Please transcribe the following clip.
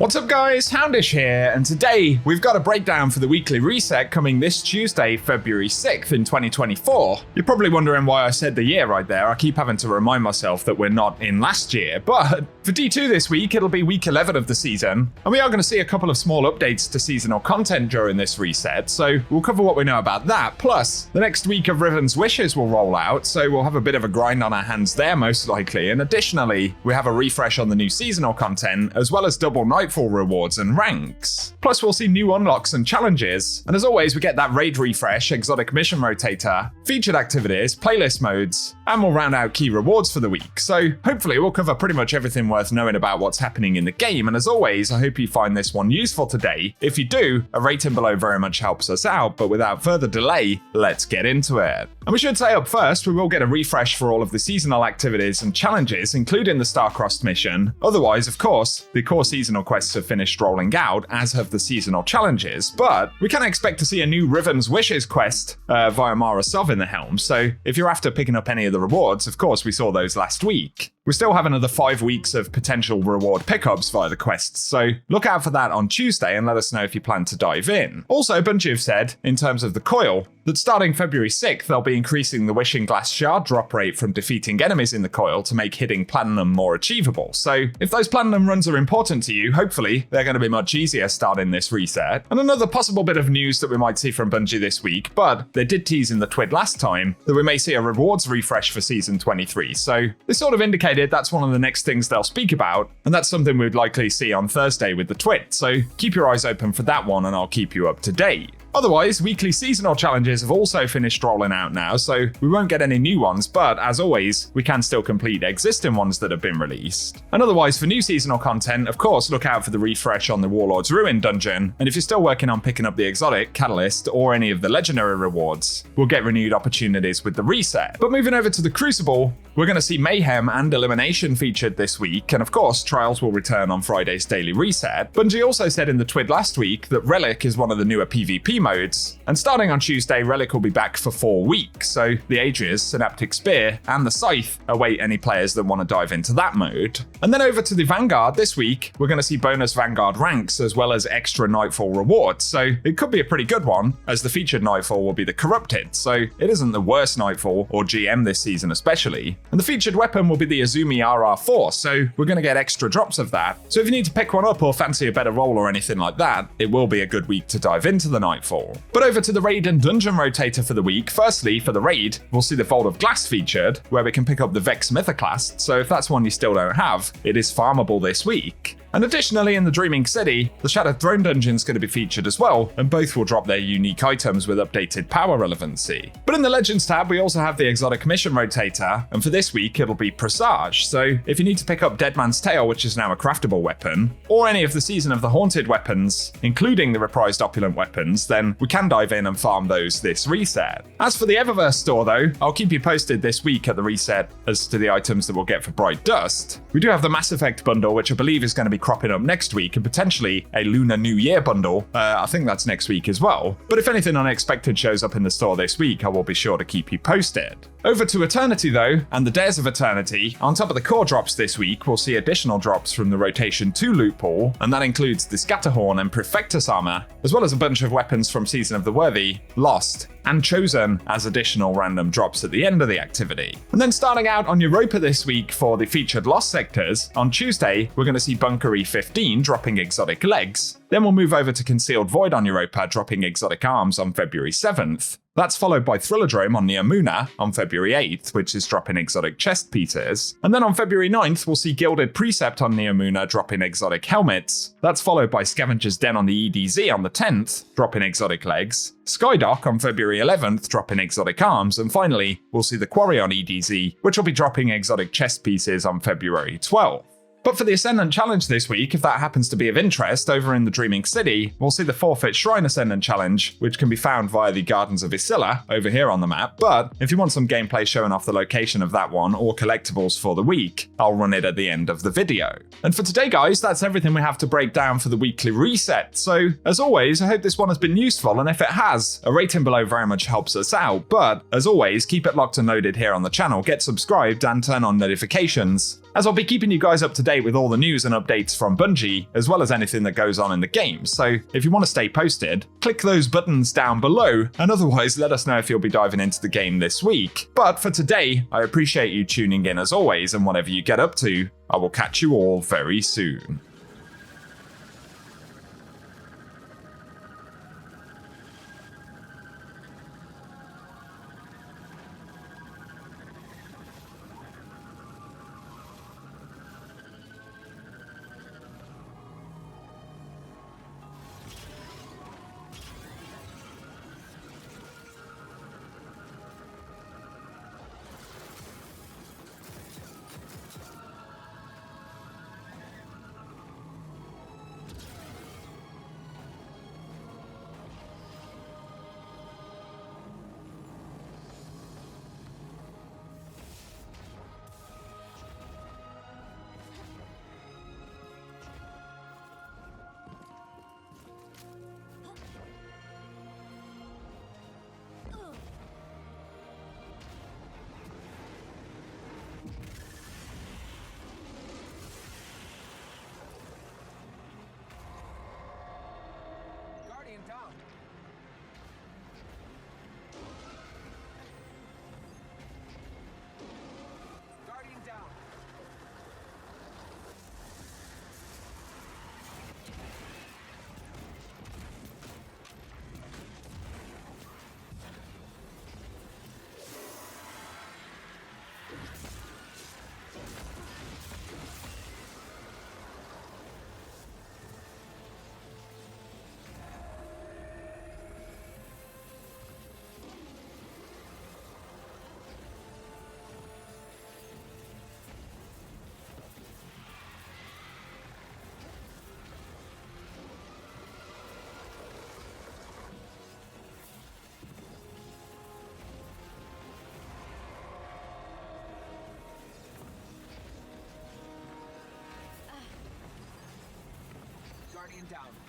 What's up guys, Houndish here, and today we've got a breakdown for the weekly reset coming this Tuesday, February 6th in 2024. You're probably wondering why I said the year right there. I keep having to remind myself that we're not in last year, but for D2 this week, it'll be week 11 of the season, and we are going to see a couple of small updates to seasonal content during this reset, so we'll cover what we know about that, plus the next week of Riven's Wishes will roll out, so we'll have a bit of a grind on our hands there most likely, and additionally, we have a refresh on the new seasonal content, as well as double Nightfall rewards and ranks. Plus we'll see new unlocks and challenges, and as always we get that raid refresh, exotic mission rotator, featured activities, playlist modes, and we'll round out key rewards for the week. So hopefully we'll cover pretty much everything worth knowing about what's happening in the game, and as always I hope you find this one useful today. If you do, a rating below very much helps us out, but without further delay, let's get into it. And we should say up first, we will get a refresh for all of the seasonal activities and challenges, including the Star-Crossed mission. Otherwise, of course, the core seasonal quests have finished rolling out, as have the seasonal challenges, but we can expect to see a new Riven's Wishes quest via Mara Sov in the helm, so if you're after picking up any of the rewards, of course we saw those last week. We still have another 5 weeks of potential reward pickups via the quests, so look out for that on Tuesday and let us know if you plan to dive in. Also, Bungie have said, in terms of the coil, that starting February 6th, they'll be increasing the Wishing Glass Shard drop rate from defeating enemies in the coil to make hitting Platinum more achievable. So if those Platinum runs are important to you, hopefully they're going to be much easier starting this reset. And another possible bit of news that we might see from Bungie this week, but they did tease in the Twid last time, that we may see a rewards refresh for Season 23. So they sort of indicated that's one of the next things they'll speak about, and that's something we'd likely see on Thursday with the Twid. So keep your eyes open for that one and I'll keep you up to date. Otherwise, weekly seasonal challenges have also finished rolling out now, so we won't get any new ones, but as always, we can still complete existing ones that have been released. And otherwise, for new seasonal content, of course, look out for the refresh on the Warlord's Ruin dungeon, and if you're still working on picking up the exotic, catalyst, or any of the legendary rewards, we'll get renewed opportunities with the reset. But moving over to the Crucible, we're going to see Mayhem and Elimination featured this week, and of course, Trials will return on Friday's daily reset. Bungie also said in the Twid last week that Relic is one of the newer PvP modes, and starting on Tuesday, Relic will be back for 4 weeks, so the Aegis, Synaptic Spear, and the Scythe await any players that want to dive into that mode. And then over to the Vanguard this week, we're going to see bonus Vanguard ranks as well as extra Nightfall rewards, so it could be a pretty good one, as the featured Nightfall will be the Corrupted, so it isn't the worst Nightfall, or GM this season especially. And the featured weapon will be the Azumi RR4, so we're going to get extra drops of that. So if you need to pick one up or fancy a better roll or anything like that, it will be a good week to dive into the Nightfall. But over to the raid and dungeon rotator for the week. Firstly, for the raid, we'll see the Vault of Glass featured, where we can pick up the Vex Mythoclast, so if that's one you still don't have, it is farmable this week. And additionally, in the Dreaming City, the Shattered Throne dungeon is going to be featured as well, and both will drop their unique items with updated power relevancy. But in the Legends tab, we also have the Exotic Mission Rotator, and for this week, it'll be Presage. So if you need to pick up Dead Man's Tail, which is now a craftable weapon, or any of the Season of the Haunted weapons, including the reprised Opulent weapons, then we can dive in and farm those this reset. As for the Eververse store though, I'll keep you posted this week at the reset as to the items that we'll get for Bright Dust. We do have the Mass Effect bundle, which I believe is going to be cropping up next week, and potentially a Lunar New Year bundle. I think that's next week as well. But if anything unexpected shows up in the store this week, I will be sure to keep you posted. Over to Eternity though, and the Dares of Eternity. On top of the core drops this week, we'll see additional drops from the Rotation 2 loot pool, and that includes the Scatterhorn and Prefectus armor, as well as a bunch of weapons from Season of the Worthy, Lost, and Chosen as additional random drops at the end of the activity. And then starting out on Europa this week for the featured Lost sectors, on Tuesday, we're going to see Bunker E15 dropping exotic legs. Then we'll move over to Concealed Void on Europa, dropping exotic arms on February 7th. That's followed by Thrilladrome on Neomuna on February 8th, which is dropping exotic chest pieces. And then on February 9th, we'll see Gilded Precept on Neomuna dropping exotic helmets. That's followed by Scavenger's Den on the EDZ on the 10th, dropping exotic legs. Skydock on February 11th, dropping exotic arms. And finally, we'll see the Quarry on EDZ, which will be dropping exotic chest pieces on February 12th. But for the Ascendant Challenge this week, if that happens to be of interest, over in the Dreaming City, we'll see the Forfeit Shrine Ascendant Challenge, which can be found via the Gardens of Isilla over here on the map. But if you want some gameplay showing off the location of that one or collectibles for the week, I'll run it at the end of the video. And for today, guys, that's everything we have to break down for the weekly reset. So, as always, I hope this one has been useful, and if it has, a rating below very much helps us out. But, as always, keep it locked and loaded here on the channel, get subscribed, and turn on notifications as I'll be keeping you guys up to date with all the news and updates from Bungie, as well as anything that goes on in the game. So if you want to stay posted, click those buttons down below, and otherwise let us know if you'll be diving into the game this week. But for today, I appreciate you tuning in as always, and whatever you get up to, I will catch you all very soon. Down. Guardian down. Guardian down.